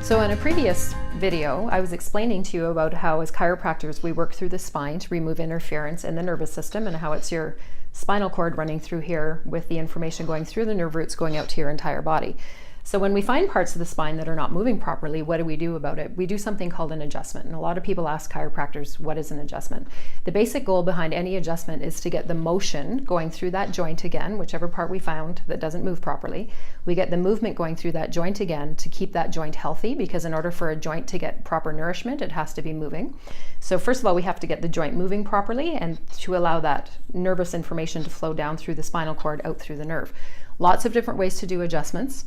So in a previous video, I was explaining to you about how as chiropractors we work through the spine to remove interference in the nervous system and how it's your spinal cord running through here with the information going through the nerve roots going out to your entire body. So when we find parts of the spine that are not moving properly, what do we do about it? We do something called an adjustment. And a lot of people ask chiropractors, what is an adjustment? The basic goal behind any adjustment is to get the motion going through that joint again, whichever part we found that doesn't move properly. We get the movement going through that joint again to keep that joint healthy, because in order for a joint to get proper nourishment, it has to be moving. So first of all, we have to get the joint moving properly and to allow that nervous information to flow down through the spinal cord out through the nerve. Lots of different ways to do adjustments.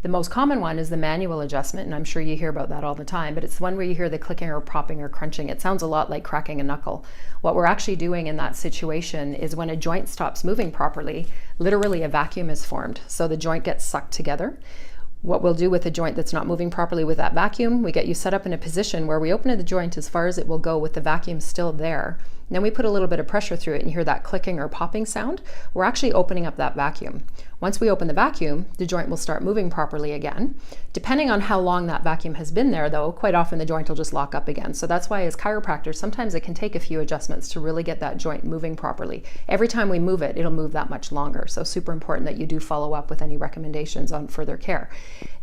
The most common one is the manual adjustment, and I'm sure you hear about that all the time, but it's the one where you hear the clicking or popping or crunching. It sounds a lot like cracking a knuckle. What we're actually doing in that situation is when a joint stops moving properly, literally a vacuum is formed. So the joint gets sucked together. What we'll do with a joint that's not moving properly with that vacuum, we get you set up in a position where we open the joint as far as it will go with the vacuum still there. And then we put a little bit of pressure through it and you hear that clicking or popping sound. We're actually opening up that vacuum. Once we open the vacuum, the joint will start moving properly again. Depending on how long that vacuum has been there though, quite often the joint will just lock up again. So that's why as chiropractors, sometimes it can take a few adjustments to really get that joint moving properly. Every time we move it, it'll move that much longer. So super important that you do follow up with any recommendations on further care.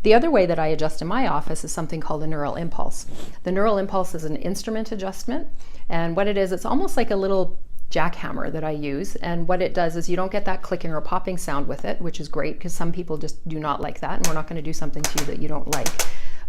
The other way that I adjust in my office is something called a neural impulse. The neural impulse is an instrument adjustment. And what it is, it's almost like a little jackhammer that I use, and what it does is you don't get that clicking or popping sound with it, which is great because some people just do not like that, and we're not going to do something to you that you don't like.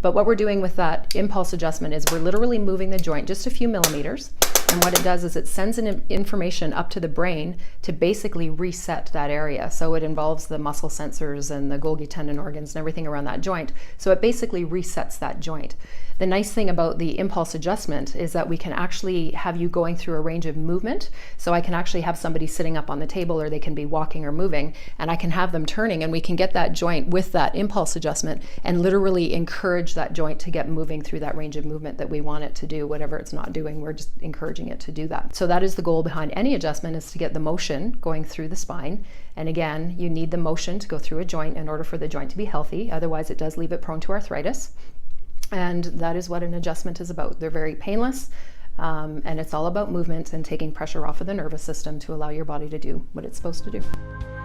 But what we're doing with that impulse adjustment is we're literally moving the joint just a few millimeters, and what it does is it sends an information up to the brain to basically reset that area. So it involves the muscle sensors and the Golgi tendon organs and everything around that joint. So it basically resets that joint. The nice thing about the impulse adjustment is that we can actually have you going through a range of movement. So I can actually have somebody sitting up on the table, or they can be walking or moving, and I can have them turning, and we can get that joint with that impulse adjustment and literally encourage that joint to get moving through that range of movement that we want it to do. Whatever it's not doing, we're just encouraging it to do that. So that is the goal behind any adjustment, is to get the motion going through the spine. And again, you need the motion to go through a joint in order for the joint to be healthy. Otherwise it does leave it prone to arthritis. And that is what an adjustment is about. They're very painless, and it's all about movement and taking pressure off of the nervous system to allow your body to do what it's supposed to do.